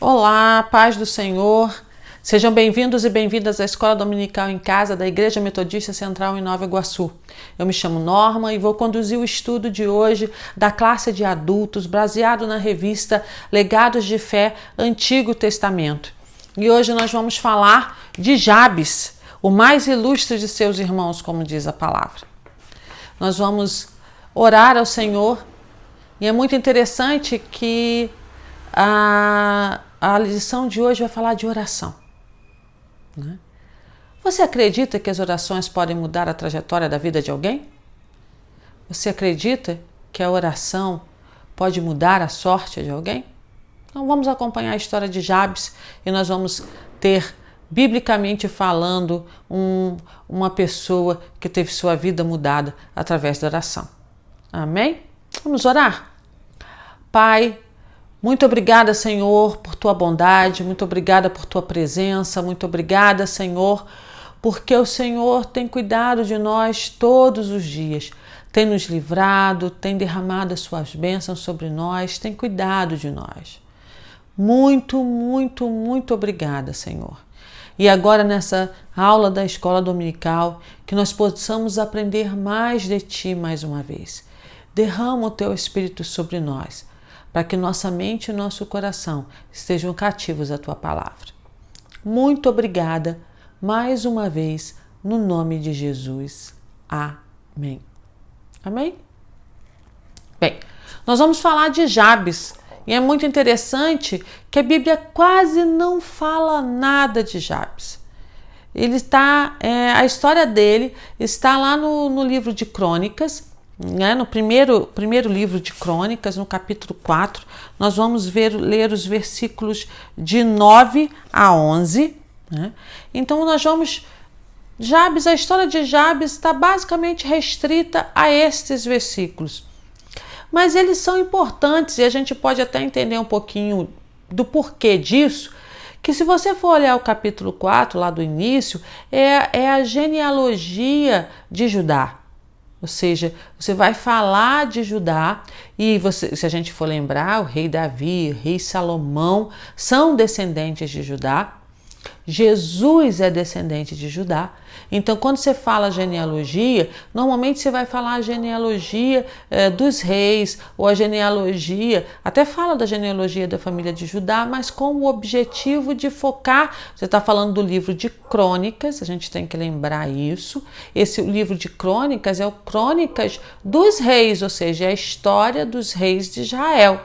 Olá, paz do Senhor. Sejam bem-vindos e bem-vindas à Escola Dominical em Casa da Igreja Metodista Central em Nova Iguaçu. Eu me chamo Norma e vou conduzir o estudo de hoje da classe de adultos baseado na revista Legados de Fé Antigo Testamento. E hoje nós vamos falar de Jabes, o mais ilustre de seus irmãos, como diz a palavra. Nós vamos orar ao Senhor e é muito interessante que a lição de hoje vai falar de oração. Né? Você acredita que as orações podem mudar a trajetória da vida de alguém? Você acredita que a oração pode mudar a sorte de alguém? Então vamos acompanhar a história de Jabes e nós vamos ter, biblicamente falando, uma pessoa que teve sua vida mudada através da oração. Amém? Vamos orar? Pai, muito obrigada, Senhor, por tua bondade, muito obrigada por tua presença, muito obrigada, Senhor, porque o Senhor tem cuidado de nós todos os dias, tem nos livrado, tem derramado as suas bênçãos sobre nós, tem cuidado de nós. Muito, muito, muito obrigada, Senhor. E agora nessa aula da Escola Dominical, que nós possamos aprender mais de Ti mais uma vez. Derrama o Teu Espírito sobre nós, para que nossa mente e nosso coração estejam cativos à Tua palavra. Muito obrigada, mais uma vez, no nome de Jesus. Amém. Amém? Bem, nós vamos falar de Jabes, e é muito interessante que a Bíblia quase não fala nada de Jabes. A história dele está lá no livro de Crônicas, né? No primeiro livro de Crônicas, no capítulo 4, nós vamos ler os versículos de 9 a 11. Né? Então nós vamos... Jabes, a história de Jabes está basicamente restrita a estes versículos. Mas eles são importantes e a gente pode até entender um pouquinho do porquê disso, que se você for olhar o capítulo 4, lá do início, é a genealogia de Judá. Ou seja, você vai falar de Judá e se a gente for lembrar, o rei Davi, o rei Salomão são descendentes de Judá. Jesus é descendente de Judá. Então, quando você fala genealogia, normalmente você vai falar a genealogia dos reis, ou a genealogia, até fala da genealogia da família de Judá, mas com o objetivo de focar. Você está falando do livro de Crônicas, a gente tem que lembrar isso. Esse livro de Crônicas é o Crônicas dos Reis, ou seja, é a história dos reis de Israel.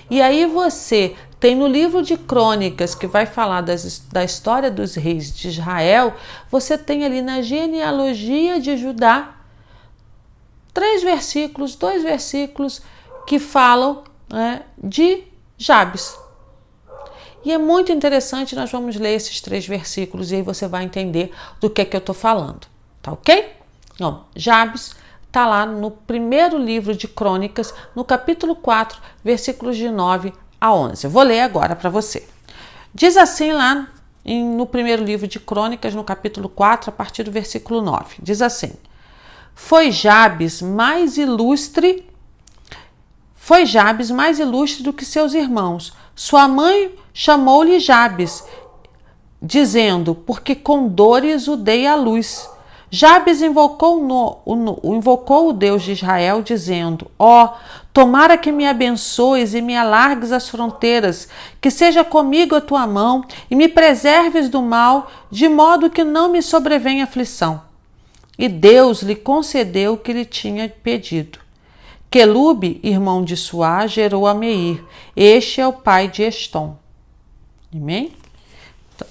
E aí você tem no livro de Crônicas, que vai falar da história dos reis de Israel, você tem ali na genealogia de Judá 2 versículos que falam de Jabes. E é muito interessante, nós vamos ler esses 3 versículos e aí você vai entender do que eu estou falando, tá ok? Então, Jabes está lá no primeiro livro de Crônicas, no capítulo 4, versículos de 9 a 11. Eu vou ler agora para você. Diz assim lá no primeiro livro de Crônicas, no capítulo 4, a partir do versículo 9. Diz assim: Foi Jabes mais ilustre do que seus irmãos. Sua mãe chamou-lhe Jabes, dizendo, porque com dores o dei à luz. Jabes invocou o Deus de Israel, dizendo, tomara que me abençoes e me alargues as fronteiras, que seja comigo a tua mão e me preserves do mal, de modo que não me sobrevenha aflição. E Deus lhe concedeu o que lhe tinha pedido. Quelube, irmão de Suá, gerou a Meir. Este é o pai de Estom. Amém? Então,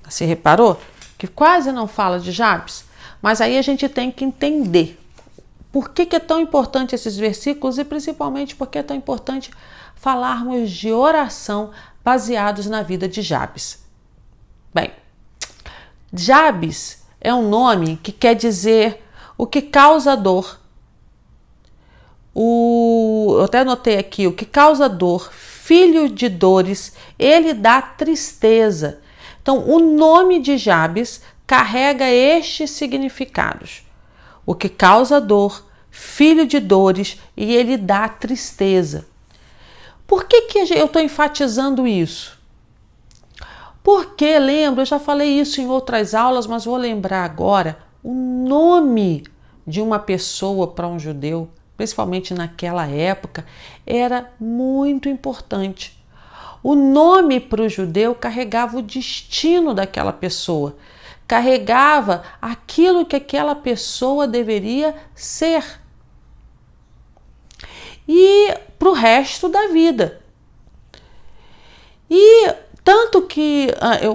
você reparou que quase não fala de Jabes? Mas aí a gente tem que entender por que é tão importante esses versículos e principalmente porque é tão importante falarmos de oração baseados na vida de Jabes. Bem, Jabes é um nome que quer dizer o que causa dor. Eu até anotei aqui, o que causa dor, filho de dores, ele dá tristeza. Então, o nome de Jabes carrega estes significados. O que causa dor, filho de dores, e ele dá tristeza. Por que eu estou enfatizando isso? Porque, lembra, eu já falei isso em outras aulas, mas vou lembrar agora, o nome de uma pessoa para um judeu, principalmente naquela época, era muito importante. O nome para o judeu carregava o destino daquela pessoa, carregava aquilo que aquela pessoa deveria ser. E para o resto da vida. E tanto que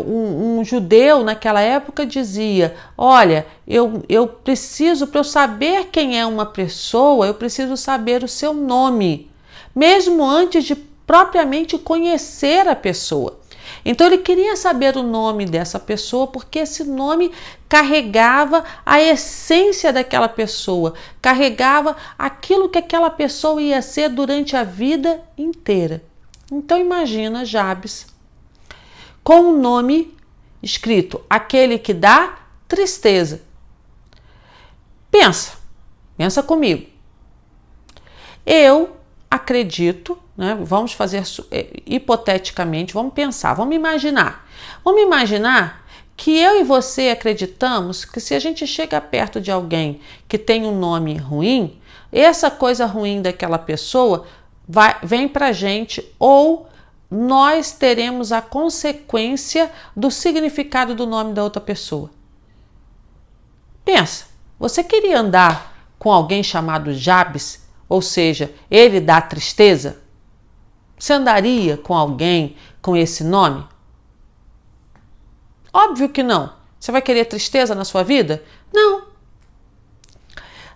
um judeu naquela época dizia, olha, eu preciso, para eu saber quem é uma pessoa, eu preciso saber o seu nome, mesmo antes de propriamente conhecer a pessoa. Então ele queria saber o nome dessa pessoa, porque esse nome carregava a essência daquela pessoa, carregava aquilo que aquela pessoa ia ser durante a vida inteira. Então imagina Jabes com o nome escrito, aquele que dá tristeza. Pensa comigo. Eu acredito, né? Vamos fazer hipoteticamente, vamos pensar, vamos imaginar que eu e você acreditamos que se a gente chega perto de alguém que tem um nome ruim, essa coisa ruim daquela pessoa vem pra gente, ou nós teremos a consequência do significado do nome da outra pessoa. Pensa, você queria andar com alguém chamado Jabes, ou seja, ele dá tristeza? Você andaria com alguém com esse nome? Óbvio que não. Você vai querer tristeza na sua vida? Não.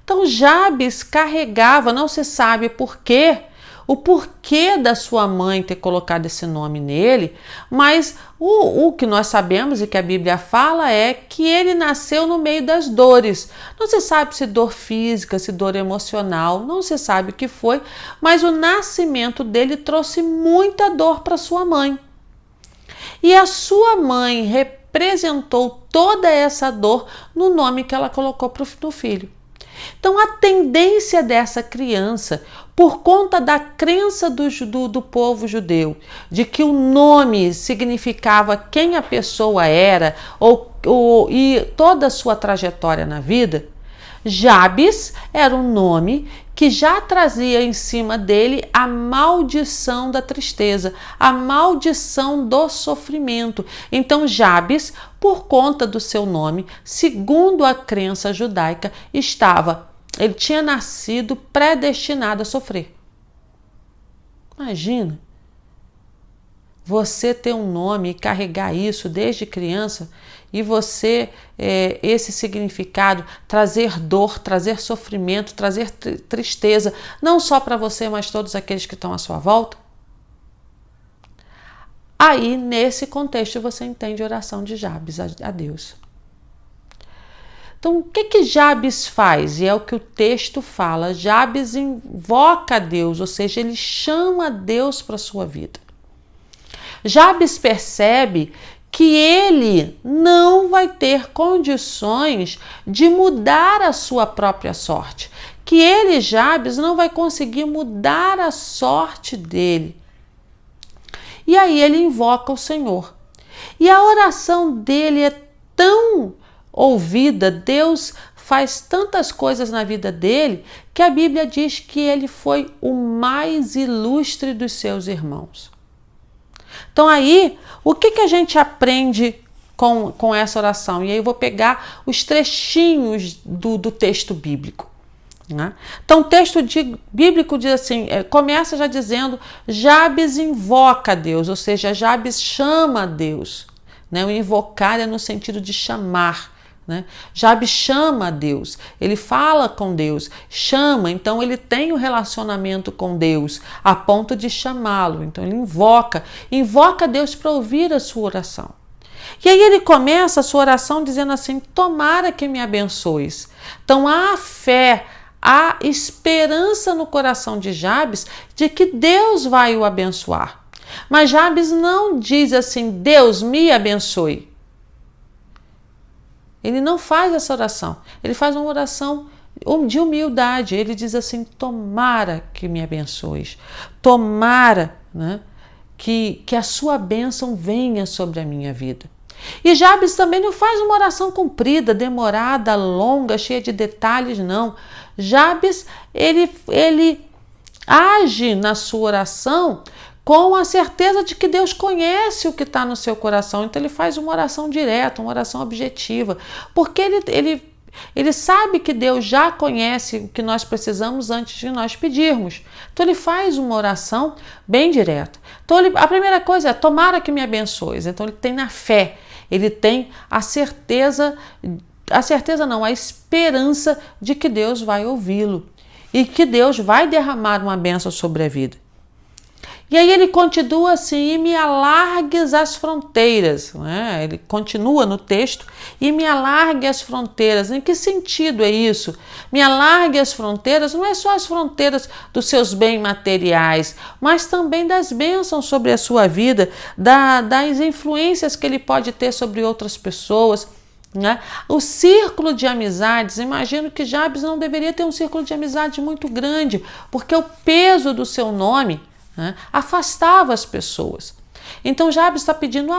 Então Jabes carregava, não se sabe por quê, o porquê da sua mãe ter colocado esse nome nele, mas o que nós sabemos e que a Bíblia fala é que ele nasceu no meio das dores. Não se sabe se dor física, se dor emocional, não se sabe o que foi, mas o nascimento dele trouxe muita dor para sua mãe. E a sua mãe representou toda essa dor no nome que ela colocou no filho. Então a tendência dessa criança, por conta da crença do povo judeu, de que o nome significava quem a pessoa era e toda a sua trajetória na vida, Jabes era um nome que já trazia em cima dele a maldição da tristeza, a maldição do sofrimento. Então Jabes, por conta do seu nome, segundo a crença judaica, ele tinha nascido predestinado a sofrer. Imagina você ter um nome e carregar isso desde criança e você, esse significado, trazer dor, trazer sofrimento, trazer tristeza, não só para você, mas todos aqueles que estão à sua volta. Aí, nesse contexto, você entende a oração de Jabes a Deus. Então, o que Jabes faz? E é o que o texto fala. Jabes invoca a Deus, ou seja, ele chama a Deus para a sua vida. Jabes percebe que ele não vai ter condições de mudar a sua própria sorte, que ele, Jabes, não vai conseguir mudar a sorte dele. E aí ele invoca o Senhor. E a oração dele é tão ouvida, Deus faz tantas coisas na vida dele, que a Bíblia diz que ele foi o mais ilustre dos seus irmãos. Então aí, o que a gente aprende com essa oração? E aí eu vou pegar os trechinhos do texto bíblico. Né? Então o texto bíblico diz assim, começa já dizendo, Jabes invoca a Deus, ou seja, Jabes chama a Deus. Né? O invocar é no sentido de chamar. Né? Jabes chama a Deus, ele fala com Deus, chama, então ele tem um relacionamento com Deus a ponto de chamá-lo, então ele invoca a Deus para ouvir a sua oração. E aí ele começa a sua oração dizendo assim, tomara que me abençoes. Então há fé, há esperança no coração de Jabes de que Deus vai o abençoar. Mas Jabes não diz assim, Deus me abençoe. Ele não faz essa oração, ele faz uma oração de humildade. Ele diz assim, tomara que me abençoes, tomara né, que a sua bênção venha sobre a minha vida. E Jabes também não faz uma oração comprida, demorada, longa, cheia de detalhes, não. Jabes, ele age na sua oração com a certeza de que Deus conhece o que está no seu coração. Então ele faz uma oração direta, uma oração objetiva, porque ele sabe que Deus já conhece o que nós precisamos antes de nós pedirmos. Então ele faz uma oração bem direta. Então a primeira coisa é: tomara que me abençoes. Então ele tem na fé, ele tem a esperança de que Deus vai ouvi-lo e que Deus vai derramar uma bênção sobre a vida. E aí ele continua assim: e me alargues as fronteiras. Né? Ele continua no texto: e me alargue as fronteiras. Em que sentido é isso? Me alargue as fronteiras não é só as fronteiras dos seus bens materiais, mas também das bênçãos sobre a sua vida, das influências que ele pode ter sobre outras pessoas. Né? O círculo de amizades, imagino que Jabes não deveria ter um círculo de amizade muito grande, porque o peso do seu nome, né, afastava as pessoas. Então Jabes está pedindo: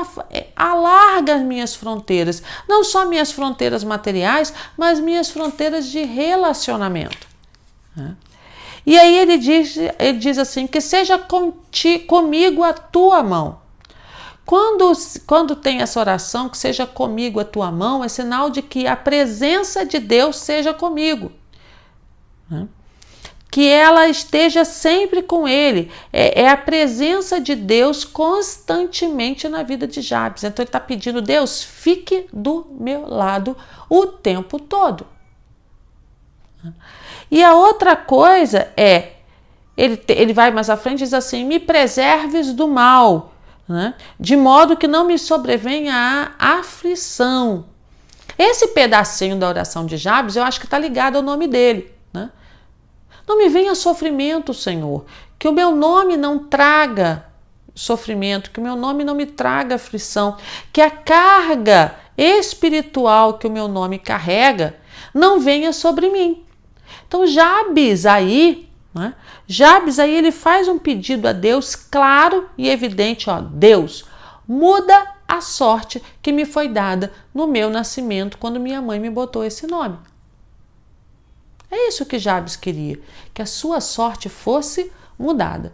alarga as minhas fronteiras, não só minhas fronteiras materiais, mas minhas fronteiras de relacionamento. Né? E aí ele diz assim: que seja comigo a tua mão. Quando tem essa oração, que seja comigo a tua mão, é sinal de que a presença de Deus seja comigo. Né? Que ela esteja sempre com ele. É a presença de Deus constantemente na vida de Jabes. Então ele está pedindo: Deus, fique do meu lado o tempo todo. E a outra coisa é, ele vai mais à frente e diz assim: me preserves do mal, né? De modo que não me sobrevenha a aflição. Esse pedacinho da oração de Jabes, eu acho que está ligado ao nome dele. Né? Não me venha sofrimento, Senhor, que o meu nome não traga sofrimento, que o meu nome não me traga aflição, que a carga espiritual que o meu nome carrega não venha sobre mim. Então Jabes aí, né? Jabes aí ele faz um pedido a Deus claro e evidente: ó, Deus, muda a sorte que me foi dada no meu nascimento quando minha mãe me botou esse nome. É isso que Jabes queria, que a sua sorte fosse mudada.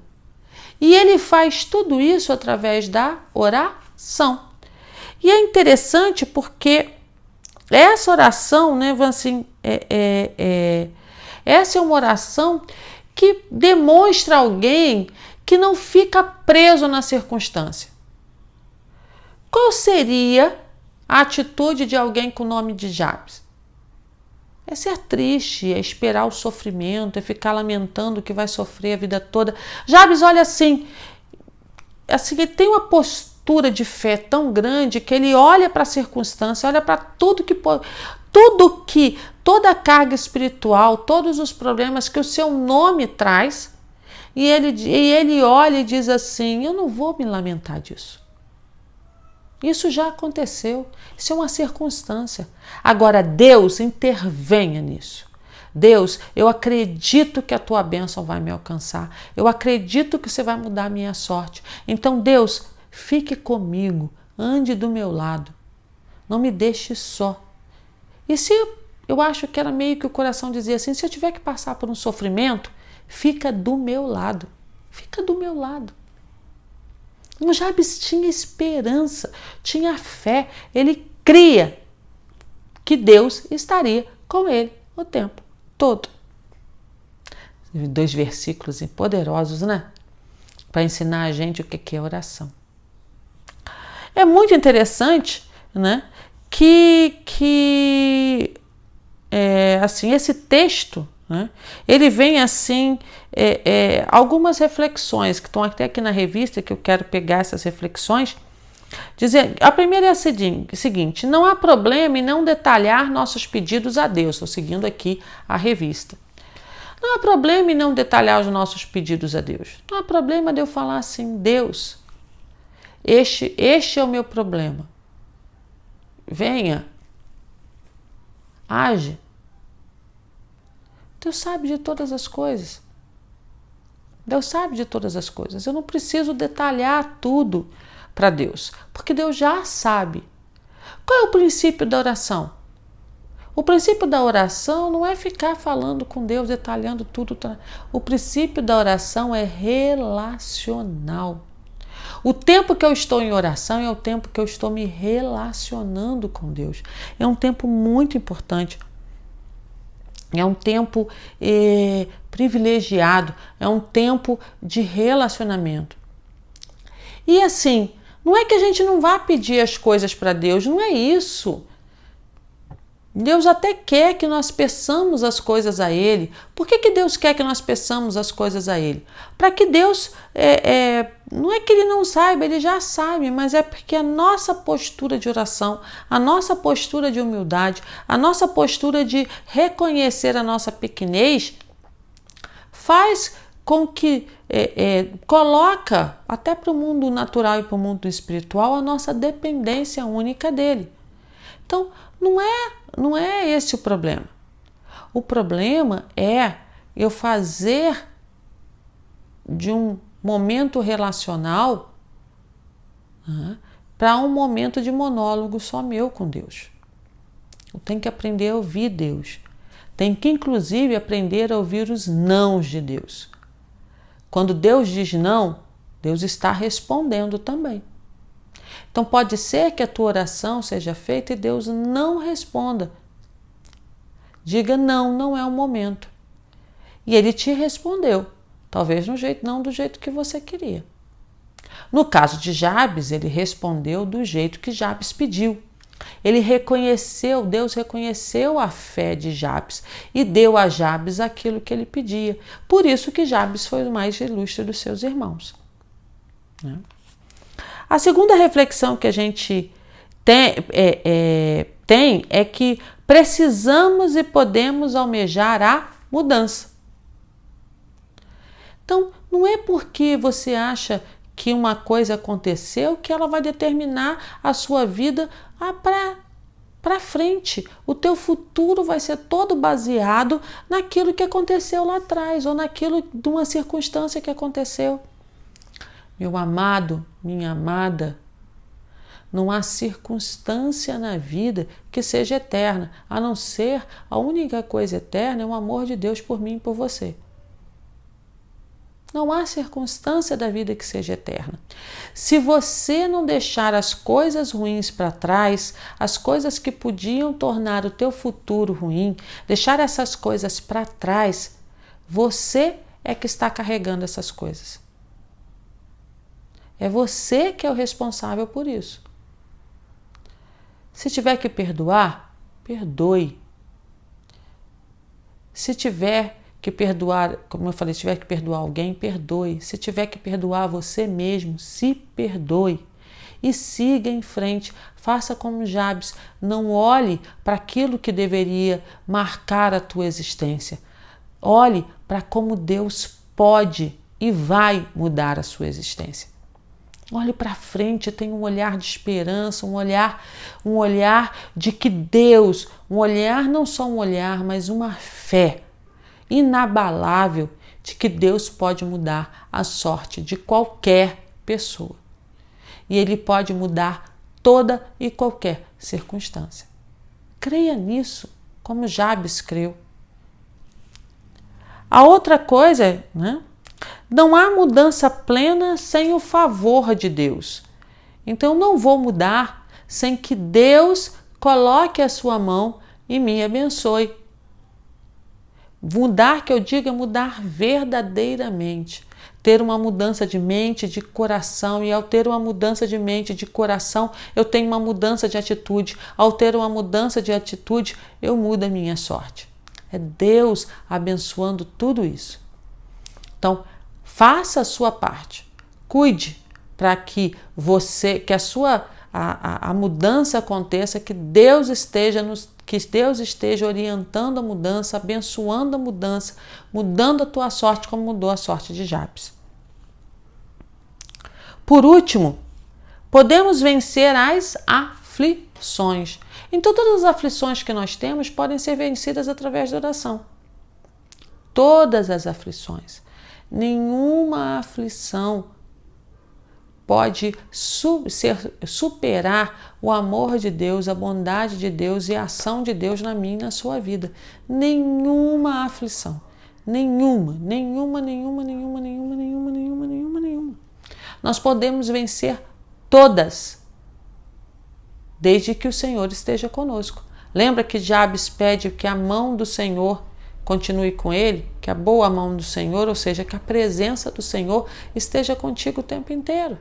E ele faz tudo isso através da oração. E é interessante porque essa oração, né, assim, essa é uma oração que demonstra alguém que não fica preso na circunstância. Qual seria a atitude de alguém com o nome de Jabes? É ser triste, é esperar o sofrimento, é ficar lamentando que vai sofrer a vida toda. Jabes olha assim, ele tem uma postura de fé tão grande que ele olha para a circunstância, olha para toda a carga espiritual, todos os problemas que o seu nome traz, e ele olha e diz assim: eu não vou me lamentar disso. Isso já aconteceu, isso é uma circunstância. Agora Deus intervenha nisso. Deus, eu acredito que a tua bênção vai me alcançar. Eu acredito que você vai mudar a minha sorte. Então Deus, fique comigo, ande do meu lado. Não me deixe só. E se eu acho que era meio que o coração dizia assim: se eu tiver que passar por um sofrimento, fica do meu lado. Fica do meu lado. O Jabes tinha esperança, tinha fé, ele cria que Deus estaria com ele o tempo todo. 2 versículos poderosos, né? Para ensinar a gente o que é oração. É muito interessante, né? Assim, esse texto, né, ele vem assim, algumas reflexões que estão até aqui na revista, que eu quero pegar essas reflexões. A primeira é a seguinte: não há problema em não detalhar nossos pedidos a Deus. Estou seguindo aqui a revista. Não há problema em não detalhar os nossos pedidos a Deus. Não há problema de eu falar assim: Deus, este é o meu problema. Venha, age. Deus sabe de todas as coisas. Deus sabe de todas as coisas. Eu não preciso detalhar tudo para Deus, porque Deus já sabe. Qual é o princípio da oração? O princípio da oração não é ficar falando com Deus, detalhando tudo. O princípio da oração é relacional. O tempo que eu estou em oração é o tempo que eu estou me relacionando com Deus. É um tempo muito importante. É um tempo privilegiado. É um tempo de relacionamento. E assim, não é que a gente não vá pedir as coisas para Deus, não é isso. Deus até quer que nós peçamos as coisas a Ele. Por que Deus quer que nós peçamos as coisas a Ele? Para que Deus, não é que Ele não saiba, Ele já sabe, mas é porque a nossa postura de oração, a nossa postura de humildade, a nossa postura de reconhecer a nossa pequenez, faz com que coloca até para o mundo natural e para o mundo espiritual a nossa dependência única dEle. Então, não é esse o problema. O problema é eu fazer de um momento relacional para um momento de monólogo só meu com Deus. Eu tenho que aprender a ouvir Deus. Tenho que, inclusive, aprender a ouvir os nãos de Deus. Quando Deus diz não, Deus está respondendo também. Então pode ser que a tua oração seja feita e Deus não responda. Diga não, não é o momento. E Ele te respondeu, talvez não do jeito que você queria. No caso de Jabes, ele respondeu do jeito que Jabes pediu. Deus reconheceu a fé de Jabes e deu a Jabes aquilo que ele pedia. Por isso que Jabes foi o mais ilustre dos seus irmãos. A segunda reflexão que a gente tem é que precisamos e podemos almejar a mudança. Então, não é porque você acha que uma coisa aconteceu que ela vai determinar a sua vida para frente. O teu futuro vai ser todo baseado naquilo que aconteceu lá atrás ou naquilo de uma circunstância que aconteceu. Meu amado, minha amada, não há circunstância na vida que seja eterna, a não ser a única coisa eterna é o amor de Deus por mim e por você. Não há circunstância da vida que seja eterna. Se você não deixar as coisas ruins para trás, as coisas que podiam tornar o teu futuro ruim, deixar essas coisas para trás, você é que está carregando essas coisas. É você que é o responsável por isso. Se tiver que perdoar, perdoe. Se tiver que perdoar, como eu falei, se tiver que perdoar alguém, perdoe. Se tiver que perdoar você mesmo, se perdoe. E siga em frente. Faça como Jabes. Não olhe para aquilo que deveria marcar a tua existência. Olhe para como Deus pode e vai mudar a sua existência. Olhe para frente, tenha um olhar de esperança, um olhar de que Deus, não só um olhar, mas uma fé inabalável de que Deus pode mudar a sorte de qualquer pessoa. E Ele pode mudar toda e qualquer circunstância. Creia nisso, como Jabes creu. A outra coisa, não há mudança plena sem o favor de Deus. Então não vou mudar sem que Deus coloque a sua mão e me abençoe. Mudar, que eu diga, mudar verdadeiramente. Ter uma mudança de mente, de coração. E ao ter uma mudança de mente, de coração, eu tenho uma mudança de atitude. Ao ter uma mudança de atitude, eu mudo a minha sorte. É Deus abençoando tudo isso. Então, faça a sua parte. Cuide para que a mudança aconteça, que Deus esteja orientando a mudança, abençoando a mudança, mudando a tua sorte como mudou a sorte de Jabes. Por último, podemos vencer as aflições. Então, todas as aflições que nós temos podem ser vencidas através da oração. Todas as aflições. nenhuma aflição pode superar o amor de Deus, a bondade de Deus e a ação de Deus na minha e na sua vida. Nenhuma aflição. Nenhuma. Nós podemos vencer todas, desde que o Senhor esteja conosco. Lembra que Jabes pede que a mão do Senhor continue com ele, que a boa mão do Senhor, ou seja, que a presença do Senhor esteja contigo o tempo inteiro.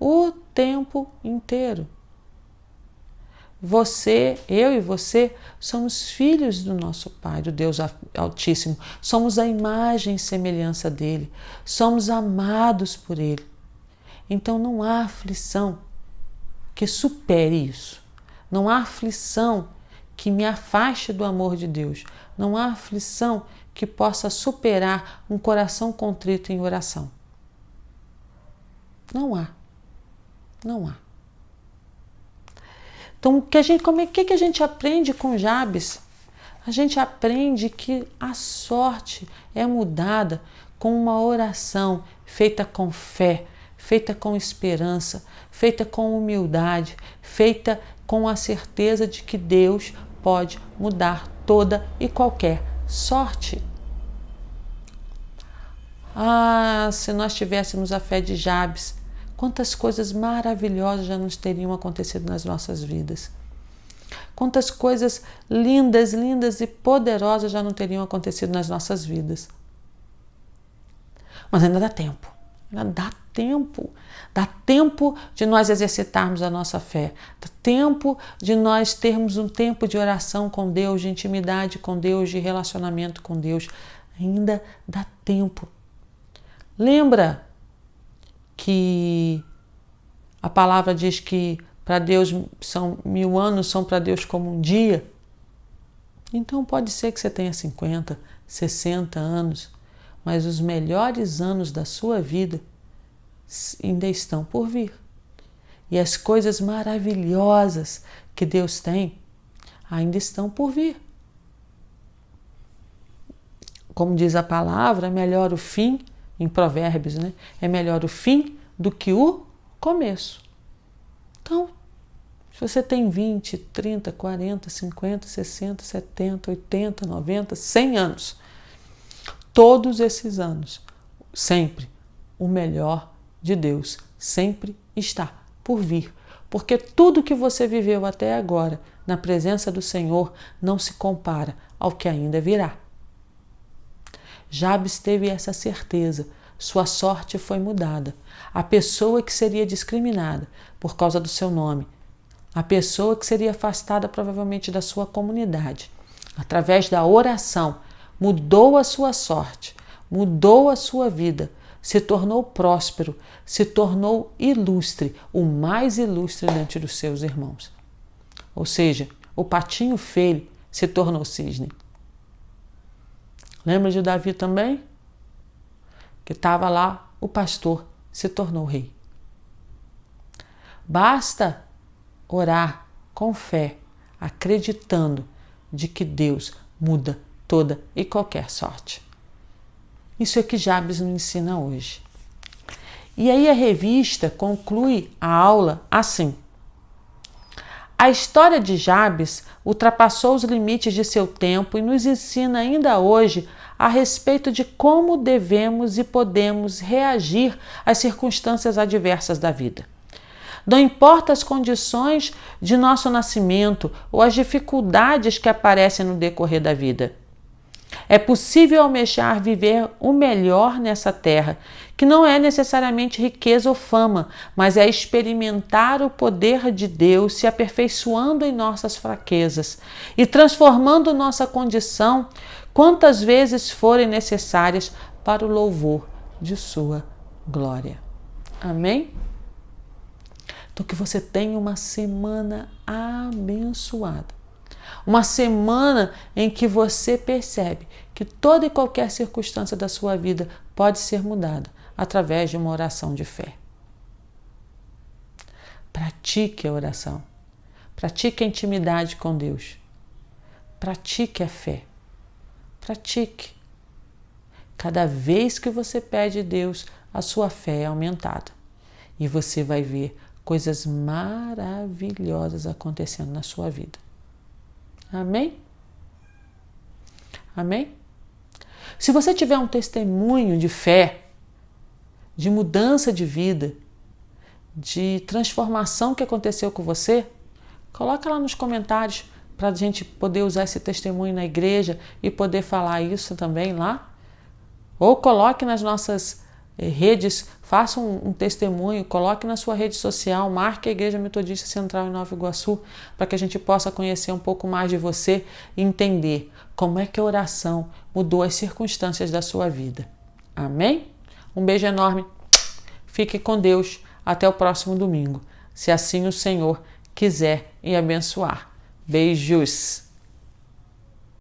O tempo inteiro. Eu e você, somos filhos do nosso Pai, do Deus Altíssimo. Somos a imagem e semelhança dele. Somos amados por ele. Então não há aflição que supere isso. Não há aflição que me afaste do amor de Deus. Não há aflição que possa superar um coração contrito em oração. Não há. Não há. Então, o que a gente aprende com Jabes? A gente aprende que a sorte é mudada com uma oração feita com fé, feita com esperança, feita com humildade, feita com a certeza de que Deus pode mudar toda e qualquer sorte. Se nós tivéssemos a fé de Jabes, quantas coisas maravilhosas já nos teriam acontecido nas nossas vidas. Quantas coisas lindas e poderosas já não teriam acontecido nas nossas vidas. Mas ainda dá tempo. Ainda dá tempo. Dá tempo de nós exercitarmos a nossa fé. Dá tempo de nós termos um tempo de oração com Deus, de intimidade com Deus, de relacionamento com Deus. Ainda dá tempo. Lembra que a palavra diz que para Deus são 1000 anos, são para Deus como um dia? Então pode ser que você tenha 50, 60 anos, mas os melhores anos da sua vida ainda estão por vir. E as coisas maravilhosas que Deus tem ainda estão por vir. Como diz a palavra, é melhor o fim, em Provérbios, né? É melhor o fim do que o começo. Então, se você tem 20, 30, 40, 50, 60, 70, 80, 90, 100 anos, todos esses anos, sempre o melhor de Deus sempre está por vir. Porque tudo que você viveu até agora na presença do Senhor não se compara ao que ainda virá. Jabes teve essa certeza. Sua sorte foi mudada. A pessoa que seria discriminada por causa do seu nome, a pessoa que seria afastada provavelmente da sua comunidade, através da oração, mudou a sua sorte, mudou a sua vida, se tornou próspero, se tornou ilustre, o mais ilustre diante dos seus irmãos. Ou seja, o patinho feio se tornou cisne. Lembra de Davi também? Que estava lá, o pastor se tornou rei. Basta orar com fé, acreditando de que Deus muda toda e qualquer sorte. Isso é que Jabes nos ensina hoje. E aí a revista conclui a aula assim: a história de Jabes ultrapassou os limites de seu tempo e nos ensina ainda hoje a respeito de como devemos e podemos reagir às circunstâncias adversas da vida. Não importa as condições de nosso nascimento ou as dificuldades que aparecem no decorrer da vida. É possível almejar viver o melhor nessa terra, que não é necessariamente riqueza ou fama, mas é experimentar o poder de Deus se aperfeiçoando em nossas fraquezas e transformando nossa condição quantas vezes forem necessárias para o louvor de sua glória. Amém? Então que você tenha uma semana abençoada. Uma semana em que você percebe que toda e qualquer circunstância da sua vida pode ser mudada através de uma oração de fé. Pratique a oração. Pratique a intimidade com Deus. Pratique a fé. Pratique. Cada vez que você pede a Deus, a sua fé é aumentada. E você vai ver coisas maravilhosas acontecendo na sua vida. Amém? Amém? Se você tiver um testemunho de fé, de mudança de vida, de transformação que aconteceu com você, coloca lá nos comentários para a gente poder usar esse testemunho na igreja e poder falar isso também lá. Ou coloque nas nossas redes, faça um testemunho, coloque na sua rede social, marque a Igreja Metodista Central em Nova Iguaçu, para que a gente possa conhecer um pouco mais de você e entender como é que a oração mudou as circunstâncias da sua vida. Amém? Um beijo enorme. Fique com Deus. Até o próximo domingo, se assim o Senhor quiser e abençoar. Beijos!